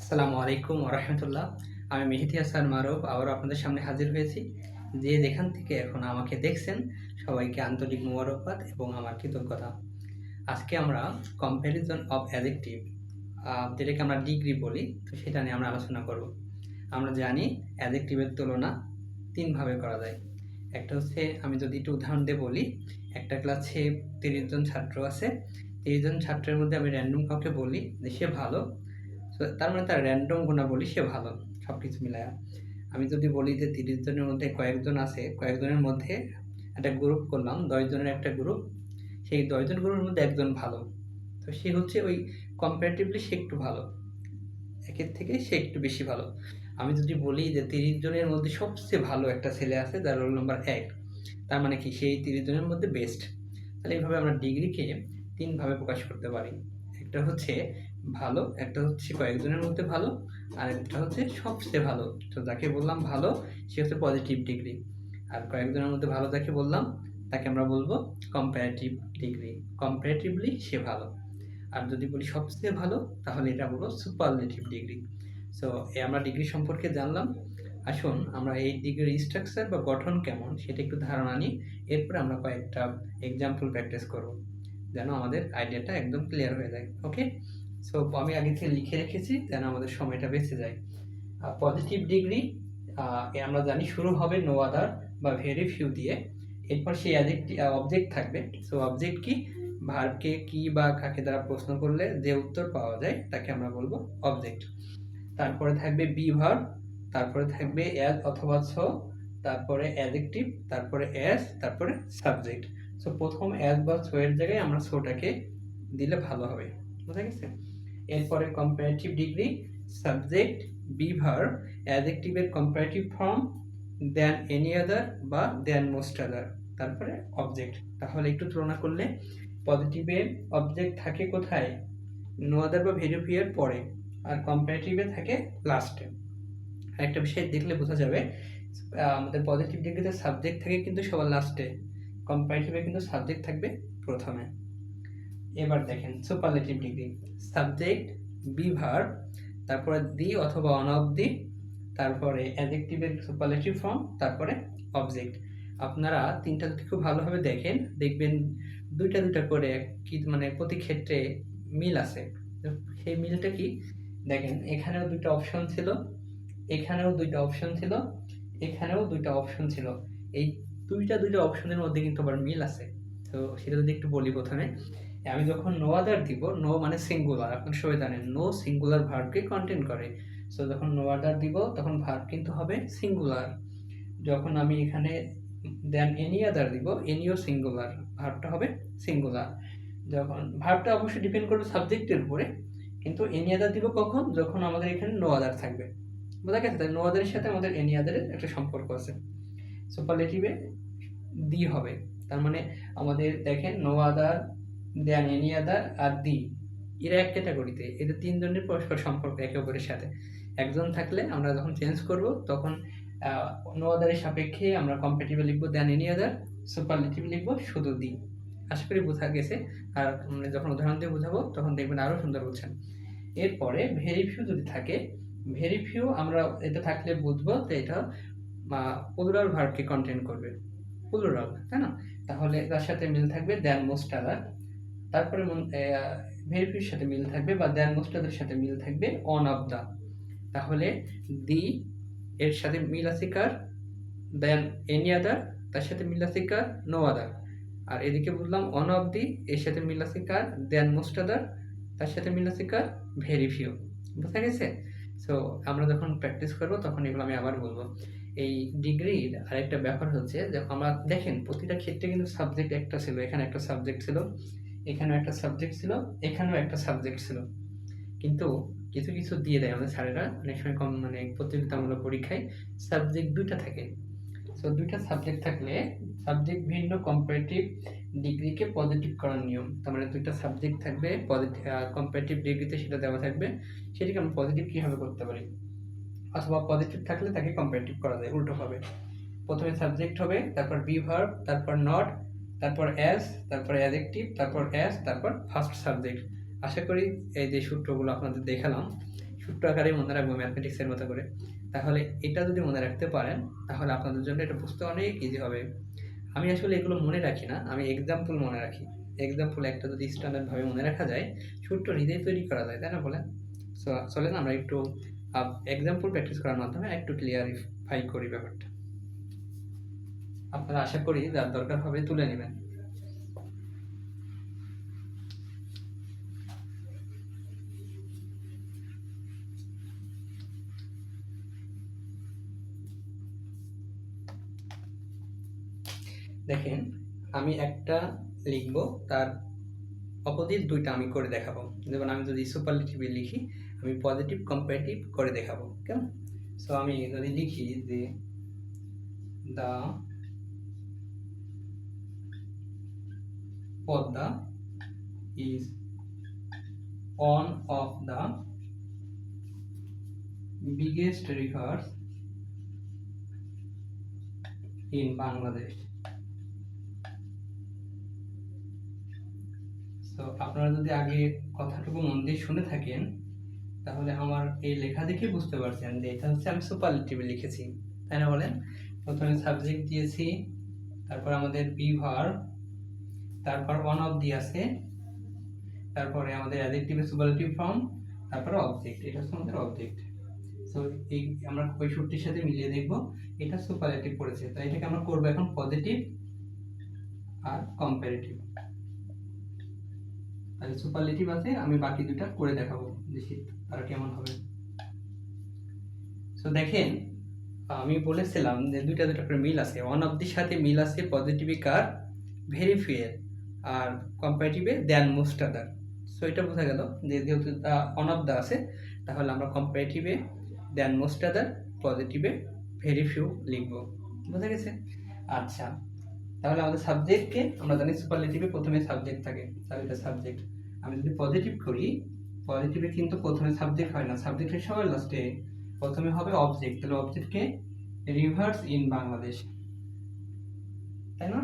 আসসালামু আলাইকুম ওরহমতুল্লাহ। আমি মেহেদী হাসান মারুফ আবারও আপনাদের সামনে হাজির হয়েছি। যে যেখান থেকে এখন আমাকে দেখছেন সবাইকে আন্তরিক মোবারকবাদ এবং আমার কৃতজ্ঞতা। আজকে আমরা কম্প্যারিজন অফ অ্যাডজেক্টিভ, যেটাকে আমরা ডিগ্রি বলি, তো সেটা নিয়ে আমরা আলোচনা করব। আমরা জানি অ্যাডজেক্টিভের তুলনা তিনভাবে করা যায়। একটা হচ্ছে, আমি যদি একটু উদাহরণ দিয়ে বলি, একটা ক্লাসে 30 জন ছাত্র আছে। 30 জন ছাত্রের মধ্যে আমি র্যান্ডম কাউকে বলি যে সে ভালো, তার মানে তার র্যান্ডম গুণাবলী সে ভালো, সব কিছু মিলায়া। আমি যদি বলি যে 30 জনের মধ্যে কয়েকজন আছে, কয়েকজনের মধ্যে একটা গ্রুপ করলাম, 10 জনের একটা গ্রুপ, সেই 10 জন গ্রুপের মধ্যে একজন ভালো, তো সে হচ্ছে ওই কম্পারেটিভলি সে একটু ভালো, একের থেকে সে একটু বেশি ভালো। আমি যদি বলি যে 30 জনের মধ্যে সবচেয়ে ভালো একটা ছেলে আছে যার রোল নাম্বার 1, তার মানে কি সেই 30 জনের মধ্যে বেস্ট। তাহলে এইভাবে আমরা ডিগ্রিকে তিনভাবে প্রকাশ করতে পারি। একটা হচ্ছে ভালো, একটা হচ্ছে কয়েকজনের মধ্যে ভালো, আর একটা হচ্ছে সবচেয়ে ভালো। তো যাকে বললাম ভালো সে হচ্ছে পজিটিভ ডিগ্রি, আর কয়েকজনের মধ্যে ভালো যাকে বললাম তাকে আমরা বলবো কম্পারেটিভ ডিগ্রি, কম্পারেটিভলি সে ভালো। আর যদি বলি সবচেয়ে ভালো তাহলে এটা বলবো সুপারলেটিভ ডিগ্রি। সো আমরা ডিগ্রি সম্পর্কে জানলাম। আসুন আমরা এই ডিগ্রির স্ট্রাকচার বা গঠন কেমন সেটা একটু ধারণা নিই, এরপরে আমরা কয়েকটা এক্সাম্পল প্র্যাকটিস করব যেন আমাদের আইডিয়াটা একদম ক্লিয়ার হয়ে যায়। ওকে, সো আমি আগে থেকে লিখে রেখেছি যেন আমাদের সময়টা বেঁচে যায়। পজিটিভ ডিগ্রি আমরা জানি শুরু হবে নো আদার বা ভেরি ফিউ দিয়ে, এরপর সেই অবজেক্ট থাকবে। সো অবজেক্ট কি, ভার্বকে কি বা কাকে দ্বারা প্রশ্ন করলে যে উত্তর পাওয়া যায় তাকে আমরা বলবো অবজেক্ট। তারপরে থাকবে বি ভার্ব, তারপরে থাকবে অ্যাজ অথবা সো, তারপরে অ্যাডজেক্টিভ, তারপরে অ্যাজ, তারপরে সাবজেক্ট। সো প্রথম অ্যাজ বা সো এর জায়গায় আমরা সোটাকে দিলে ভালো হবে, বুঝা গেছে? এরপরে comparative degree, subject, be verb, অ্যাডজেক্টিভের comparative form, than any other বা দেন মোস্ট আদার, তারপরে অবজেক্ট। তাহলে একটু তুলনা করলে পজিটিভে অবজেক্ট থাকে কোথায়? নো আদার বা ভেরি ফিউ এর পরে, আর কম্পারেটিভে থাকে লাস্টে। একটা বিষয় দেখলে বোঝা যাবে, আমাদের পজিটিভ ডিগ্রিতে সাবজেক্ট থাকে কিন্তু সবার লাস্টে, কম্পারেটিভে কিন্তু সাবজেক্ট থাকবে প্রথমে। এবার দেখেন superlative degree, subject, be verb, তারপরে দি অথবা অন অফ দি, তারপরে অ্যাডজেক্টিভের সুপারলেটিভ ফর্ম, তারপরে অবজেক্ট। আপনারা তিনটা যদি খুব ভালোভাবে দেখেন দেখবেন দুইটা দুইটা করে কি মানে প্রতি ক্ষেত্রে মিল আছে। সেই মিলটা কি দেখেন, এখানেও দুইটা অপশন ছিল, এখানেও দুইটা অপশন ছিল, এখানেও দুইটা অপশন ছিল। এই দুইটা অপশনের মধ্যে কিন্তু আবার মিল আছে। তো সেটা যদি একটু বলি প্রথমে, আমি যখন নো আদার দিব, নো মানে সিঙ্গুলার, আপনারা সবাই জানেন নো সিঙ্গুলার ভার্বকে কন্টেন করে। সো যখন নো আদার দিব তখন ভার্ব কিন্তু হবে সিঙ্গুলার। যখন আমি এখানে দেন এনি আদার দিব, এনিও সিঙ্গুলার, ভার্বটা হবে সিঙ্গুলার। যখন ভার্বটা অবশ্যই ডিপেন্ড করবে সাবজেক্টের উপরে, কিন্তু এনি আদার দিব কখন? যখন আমাদের এখানে নো আদার থাকবে, বোঝা গেছে? তাই নো আদারের সাথে আমাদের এনি আদারের একটা সম্পর্ক আছে। সুপারলেটিভে দি হবে, তার মানে আমাদের দেখেন নো আদার, দেন এনি আদার আর দি, এরা এক ক্যাটাগরিতে, এদের তিনজনের পরস্পর সম্পর্ক একে অপরের সাথে। একজন থাকলে আমরা যখন চেঞ্জ করব তখন নো আদারের সাপেক্ষে আমরা কম্পারেটিভে লিখবো দেন এনি আদার, সুপারলেটিভ লিখবো শুধু দি। আশা করি বোঝা গেছে। আর আমরা যখন উদাহরণ দিয়ে বোঝাবো তখন দেখবেন আরও সুন্দর বুঝছেন। এরপরে ভেরি ফিউ যদি থাকে, ভেরি ফিউ আমরা এটা থাকলে বুঝবো যে এটা প্লুরাল ভার্বকে কন্টেইন করবে, প্লুরাল, তাই না? তাহলে তার সাথে মিল থাকবে দেন মোস্ট আদার, তারপরে ভেরি ফিউর সাথে মিল থাকবে বা দেন মোস্ট আদারের সাথে মিল থাকবে অন অফ দা। তাহলে দি এর সাথে মিল আছে কার? দেন এনি আদার, তার সাথে মিল আছে কার? No other. আর এদিকে বললাম অন অফ দি, এর সাথে মিল আছে কার? দেন মোস্ট আদার, তার সাথে মিল আছে কার? Very few. বুঝা গেছে? সো আমরা যখন প্র্যাকটিস করবো তখন এগুলো আমি আবার বলবো। এই ডিগ্রির আরেকটা ব্যাপার হচ্ছে যে আমরা দেখেন প্রতিটা ক্ষেত্রে কিন্তু সাবজেক্ট একটা ছিল, এখানে একটা সাবজেক্ট ছিল, এখানেও একটা সাবজেক্ট ছিল, এখানেও একটা সাবজেক্ট ছিল। কিন্তু কিছু কিছু দিয়ে দেয় আমাদের স্যারেরা অনেক সময়, কম মানে প্রতিযোগিতামূলক পরীক্ষায় সাবজেক্ট দুইটা থাকে। সো দুইটা সাবজেক্ট থাকলে সাবজেক্ট ভিন্ন কম্পারেটিভ ডিগ্রিকে পজিটিভ করার নিয়ম, তার মানে দুইটা সাবজেক্ট থাকবে পজিটিভ কম্পারেটিভ ডিগ্রিতে, সেটা দেওয়া থাকবে, সেটাকে আমরা পজিটিভ কীভাবে করতে পারি, অথবা পজিটিভ থাকলে তাকে কম্পারেটিভ করা যায় উল্টোভাবে। প্রথমে সাবজেক্ট হবে, তারপর বি ভার্ব, তারপর নট, তারপর অ্যাজ, তারপর অ্যাডজেক্টিভ, তারপর অ্যাজ, তারপর ফার্স্ট সাবজেক্ট। আশা করি এই যে সূত্রগুলো আপনাদের দেখালাম ছোট্ট আকারে মনে রাখবো ম্যাথমেটিক্সের মতো করে। তাহলে এটা যদি মনে রাখতে পারেন তাহলে আপনাদের জন্য এটা বুঝতে অনেক ইজি হবে। আমি আসলে এগুলো মনে রাখি না, আমি এক্সাম্পল মনে রাখি। এক্সাম্পল একটা যদি স্ট্যান্ডার্ডভাবে মনে রাখা যায়, ছোট্ট হৃদয় তৈরি করা যায়, তাই না বলেন? সো চলেন আমরা একটু এক্সাম্পল প্র্যাকটিস করার মাধ্যমে একটু ক্লিয়ারিফাই করি ব্যাপারটা। আপনারা আশা করি যার দরকার হবে তুলে নেবেন। দেখেন, আমি একটা লিখব, তার অপোজিট দুইটা আমি করে দেখাবো। যেমন আমি যদি সুপারলেটিভে লিখি, আমি পজিটিভ কম্পারেটিভ করে দেখাবো, কেমন? সো আমি যদি লিখি যে the Padma is one of the biggest rivers in Bangladesh. So আপনারা যদি আগে কথাটুকু মন দিয়ে শুনে থাকেন তাহলে আমার এই লেখা দেখে বুঝতে পারছেন যে এটা হচ্ছে আমি সুপারলেটিভে লিখেছি, তাই না বলেন? প্রথমে সাবজেক্ট দিয়েছি, তারপর আমাদের বি ভার্ব, তারপর ওয়ান অফ দি আছে, তারপরে আমাদের অ্যাডজেক্টিভে সুপারলেটিভ ফর্ম, তারপরে অবজেক্ট। এটা হচ্ছে আমাদের অবজেক্ট। সো এই আমরা কৈশোরটির সাথে মিলিয়ে দেখব এটা সুপারলেটিভ পড়েছে, তাই এটাকে আমরা করব এখন পজিটিভ আর কম্পারেটিভ। তাহলে সুপারলেটিভ আছে, আমি বাকি দুটো করে দেখাবো, দেখি তারা কেমন হবে। সো দেখেন, আমি বলেছিলাম যে দুইটা করে মিল আছে। ওয়ান অফ দির সাথে মিল আছে পজিটিভে কার, ভেরি ফিউর, আর কম্পারেটিভে দেন মোস্ট আদার। সো এটা বোঝা গেল যে যেহেতু ওয়ান অফ দা আছে, তাহলে আমরা কম্পারেটিভে দেন মোস্ট আদার, পজিটিভে ভেরি ফিউ লিখবো। বোঝা গেছে? আচ্ছা, তাহলে আমাদের সাবজেক্টকে আমরা জানি সুপারলেটিভে প্রথমে সাবজেক্ট থাকে, তাহলে এটা সাবজেক্ট। আমি যদি পজিটিভ করি, পজিটিভে কিন্তু প্রথমে সাবজেক্ট হয় না, সাবজেক্টের সবার লাস্টে প্রথমে হবে অবজেক্ট। তাহলে অবজেক্টকে রিভার্স ইন বাংলাদেশ, তাই না?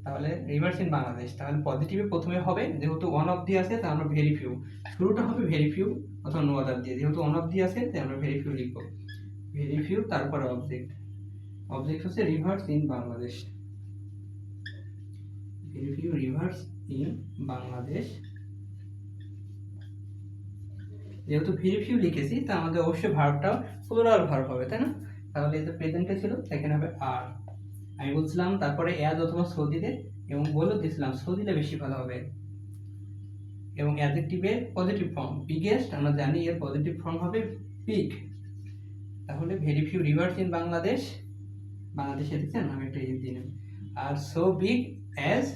তাহলে রিভার্স ইন বাংলাদেশ, তাহলে পজিটিভে প্রথমে হবে, যেহেতু ওয়ান অফ দি আছে তাই আমরা ভেরি ফিউ, শুরুটা হবে ভেরি ফিউ অথবা নো আদার দিয়ে, যেহেতু ওয়ান অফ দি আছে তাই আমরা ভেরি ফিউ লিখবো। ভেরি ফিউ, তারপরে অবজেক্ট। অবজেক্ট হচ্ছে rivers in Bangladesh, very few rivers in Bangladesh. যেহেতু ভেরি ফিউ লিখেছি তা আমাদের অবশ্যই ভার্বটাও প্লুরাল ভার্ব হবে, তাই না? তাহলে এটা প্রেজেন্টে ছিল, এখানে হবে আর। আমি বলছিলাম তারপরে অ্যাজ অথবা সো দিতে, এবং বলে দিয়েছিলাম সো দিলে বেশি ভালো হবে। এবং অ্যাডজেক্টিভের পজিটিভ ফর্ম বিগেস্ট, আমরা জানি এর পজিটিভ ফর্ম হবে বিগ। তাহলে very few rivers in Bangladesh, বাংলাদেশে দেখছেন আমি একটা ইজ দিলাম। আর সো বিগ অ্যাজ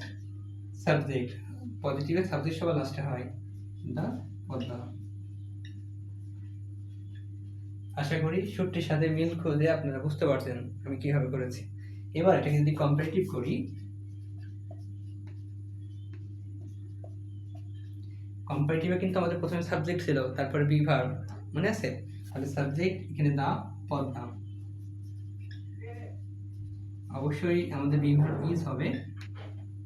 সাবজেক্ট, পজিটিভের সাবজেক্ট সবার লাস্টে হয় দা পদ্মা। আশা করি সূত্রের সাথে মিল খুঁজে আপনারা বুঝতে পারছেন আমি কিভাবে করেছি। এবার এটাকে যদি কম্পারেটিভ করি, কম্পারেটিভে কিন্তু আমাদের প্রথমে সাবজেক্ট ছিল, তারপরে বি ভার্ব, মনে আছে? তাহলে সাবজেক্ট এখানে দা পদ্মা, অবশ্যই আমাদের বি ভার্ব ইজ হবে,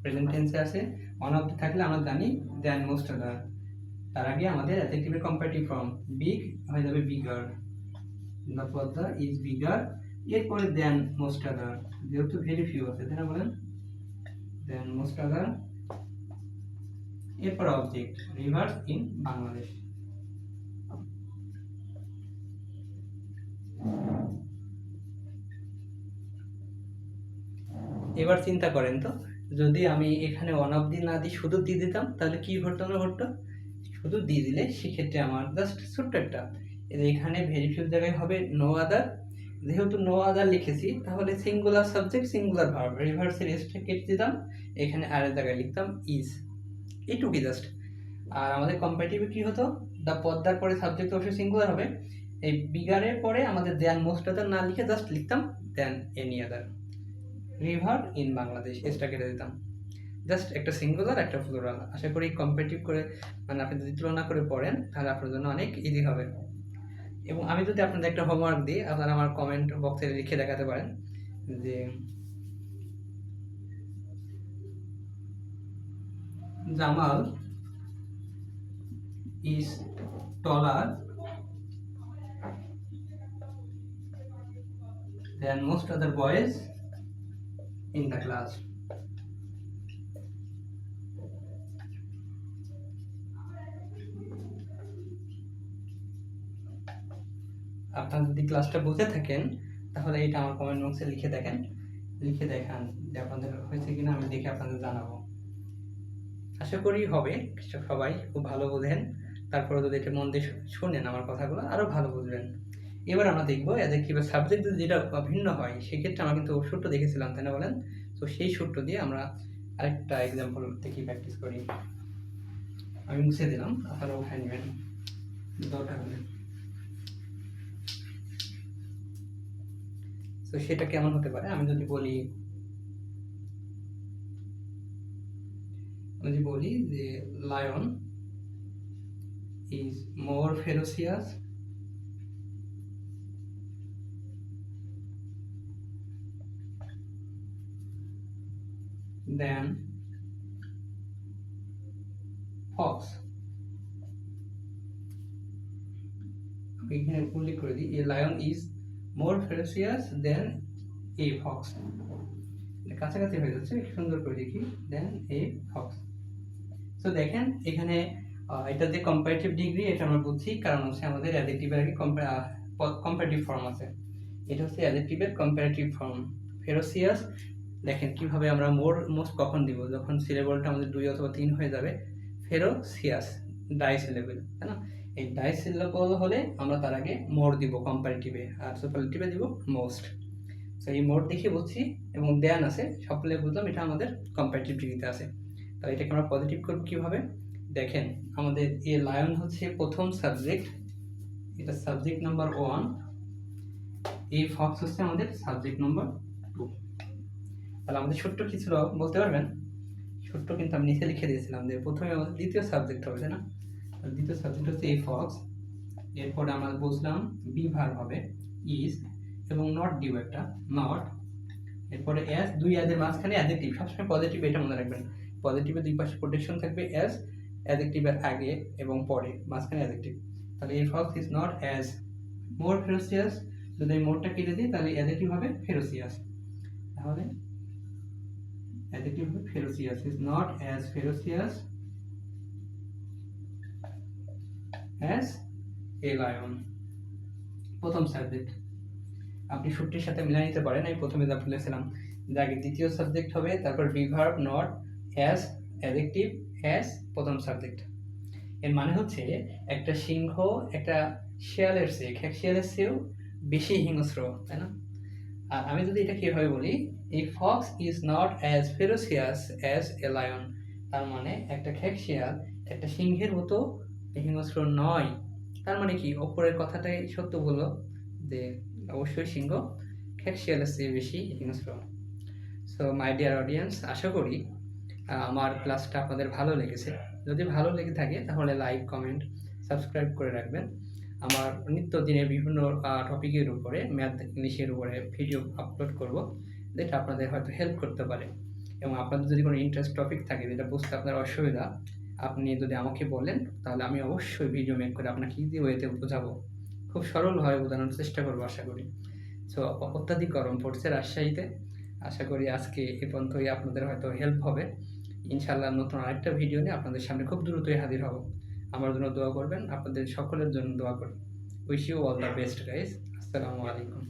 প্রেজেন্ট টেন্সে আছে। ওয়ান অফ থাকলে আমরা জানি দেন মোস্ট আদার, তার আগে আমাদের অ্যাডজেক্টিভের কম্পারেটিভ ফর্ম বিগ হয়ে যাবে bigger, the Padma is bigger. এরপরে দেন মোস্ট আদার, যেহেতু ভেরি ফিউ আছে তাই না বলেন, দেন মোস্ট আদার। এরপর অবজেক্ট রিভার্স ইন বাংলাদেশ। এবার চিন্তা করেন তো, যদি আমি এখানে ওয়ান অফ দি না দিই, শুধু দিয়ে দিতাম, তাহলে কি ঘটতো না ঘটতো? শুধু দিয়ে দিলে সেক্ষেত্রে আমার জাস্ট ছোট্ট একটা, এখানে ভেরি ফিউ জায়গায় হবে নো আদার। যেহেতু নো আদার লিখেছি তাহলে সিঙ্গুলার সাবজেক্ট সিঙ্গুলার ভার্ব, রিভার্সের এসটা কেটে দিতাম, এখানে আর এর জায়গায় লিখতাম ইজ, এইটুকুই জাস্ট। আর আমাদের কম্পারেটিভে কি হতো, দা পদ্মার পরে সাবজেক্ট অবশ্যই সিঙ্গুলার হবে, এই বিগারের পরে আমাদের দেন মোস্ট আদার না লিখে জাস্ট লিখতাম than any other, river in Bangladesh, এসটা কেটে দিতাম, জাস্ট একটা সিঙ্গুলার একটা প্লুরাল। আশা করি কম্পারেটিভ করে মানে আপনি যদি তুলনা করে পড়েন তাহলে আপনার জন্য অনেক ইজি হবে। এবং আমি যদি আপনাদের একটা হোমওয়ার্ক দিই, আপনারা আমার কমেন্ট বক্সে লিখে দেখাতে পারেন যে Jamal is taller than most other boys in the class. আপনারা যদি ক্লাসটা বুঝে থাকেন তাহলে এটা আমার কমেন্ট বক্সে লিখে দেখান যে আপনাদের হয়েছে কিনা, আমি দেখে আপনাদের জানাবো। আশা করি হবে, সবাই খুব ভালো বোঝেন। তারপরে যদি এটা মন দিয়ে শোনেন আমার কথাগুলো আরও ভালো বুঝবেন। এবার আমরা দেখবো এদের কীভাবে সাবজেক্ট যেটা ভিন্ন হয় সেক্ষেত্রে আমরা কিন্তু সূত্র দেখেছিলাম, তাই না বলেন? তো সেই সূত্র দিয়ে আমরা আরেকটা এক্সাম্পল দেখি প্র্যাকটিস করি। আমি মুছে দিলাম, আপনারা উঠায় নেবেন দরকার হলে। তো সেটা কেমন হতে পারে আমি যদি বলি যে lion is more ferocious than fox. আমি এখানে উল্লেখ করে দিই, a lion is more ferocious than a fox. কাছাকাছি হয়ে যাচ্ছে, সুন্দর করে দেখি, than a fox. তো দেখেন এখানে এটা যে কম্পারেটিভ ডিগ্রি এটা আমরা বুঝছি, কারণ হচ্ছে আমাদের অ্যাডজেক্টিভের আগে কম্পারেটিভ ফর্ম আছে। এটা হচ্ছে অ্যাডজেক্টিভের কম্পারেটিভ ফর্ম। ফেরোসিয়াস দেখেন কিভাবে আমরা মোস্ট কখন দিব, যখন সিলেবলটা আমাদের 2 অথবা 3 হয়ে যাবে। ফেরোসিয়াস ডাই সিলেবল, তাই না? এই ডাই সিলেবল হলে আমরা তার আগে মোর দিব কম্পারেটিভে, আর সুপারলেটিভে দিব মোস্ট। তো এই মোর দেখে বুঝছি, এবং দেন আছে সবগুলো বুঝলাম এটা আমাদের কম্পারেটিভ ডিগ্রিতে আছে। তাহলে এটাকে আমরা পজিটিভ করবো কীভাবে? দেখেন আমাদের এ লায়ন হচ্ছে প্রথম সাবজেক্ট, এটা সাবজেক্ট নাম্বার 1, এই ফক্স হচ্ছে আমাদের সাবজেক্ট নাম্বার 2। তাহলে আমাদের ছোট্ট কি ছিল বলতে পারবেন? ছোট্ট কিন্তু আমি নিচে লিখে দিয়েছিলাম যে প্রথমে আমাদের দ্বিতীয় সাবজেক্ট হবে, তাই না? দ্বিতীয় সাবজেক্ট হচ্ছে এই ফক্স। এরপরে আমরা বুঝলাম বি ভার্ব হবে ইজ, এবং নট দিব একটা নট। এরপরে এস, দুই এদের মাঝখানে অ্যাডজেক্টিভ, সবসময় পজিটিভ, এটা মনে রাখবেন। পজিটিভের দুই পাশে প্রোটেকশন থাকবে, এস অ্যাডজেক্টিভের আগে এবং পরে, মাঝখানে অ্যাডজেক্টিভ। তাহলে এই ফক্স ইজ নট অ্যাজ মোর ফেরোসিয়াস, যদি আমি মোরটা কেটে দিই তাহলে অ্যাডজেক্টিভ হবে ফেরোসিয়াস। তাহলে অ্যাডজেক্টিভ হবে ফেরোসিয়াস, is not as ফেরোসিয়াস as a lion. প্রথম সাবজেক্ট আপনি সূত্রের সাথে মিলিয়ে নিতে পারেন। আমি প্রথমে যা বলেছিলাম যে আগে দ্বিতীয় সাবজেক্ট হবে, তারপর be verb, not, as, adjective, as, প্রথম সাবজেক্ট। এর মানে হচ্ছে একটা সিংহ একটা শিয়ালের চেয়েও বেশি হিংস্র, তাই না? আর আমি যদি এটা কীভাবে বলি, এই Fox is not as ফেরোসিয়াস as a lion, তার মানে একটা শিয়াল একটা সিংহের মতো হিংস্র নয়। তার মানে কি, ওপরের কথাটাই সত্য বললো যে অবশ্যই সিংহ শিয়ালের চেয়ে বেশি হিংস্র। সো মাই ডিয়ার অডিয়েন্স, আশা করি আমার ক্লাসটা আপনাদের ভালো লেগেছে। যদি ভালো লেগে থাকে তাহলে লাইক, কমেন্ট, সাবস্ক্রাইব করে রাখবেন। আমার নিত্যদিনের বিভিন্ন টপিকের উপরে, ম্যাথ, ইংলিশের উপরে ভিডিও আপলোড করব, যেটা আপনাদের হয়তো হেল্প করতে পারে। এবং আপনাদের যদি কোনো ইন্টারেস্ট টপিক থাকে যেটা বুঝতে আপনার অসুবিধা, আপনি যদি আমাকে বলেন তাহলে আমি অবশ্যই ভিডিও মেক করে আপনাকে ইজি ওয়েতে বোঝাবো, খুব সরলভাবে বোঝানোর চেষ্টা করবো আশা করি। সো অত্যাধিক গরম পড়ছে রাজশাহীতে, আশা করি আজকে এ পর্যন্তই আপনাদের হয়তো হেল্প হবে। ইনশাআল্লাহ নতুন আরেকটা ভিডিও নিয়ে আপনাদের সামনে খুব দ্রুতই হাজির হব। আমার জন্য দোয়া করবেন, আপনাদের সকলের জন্য দোয়া করি। Wish you all the best guys. আসসালামু আলাইকুম।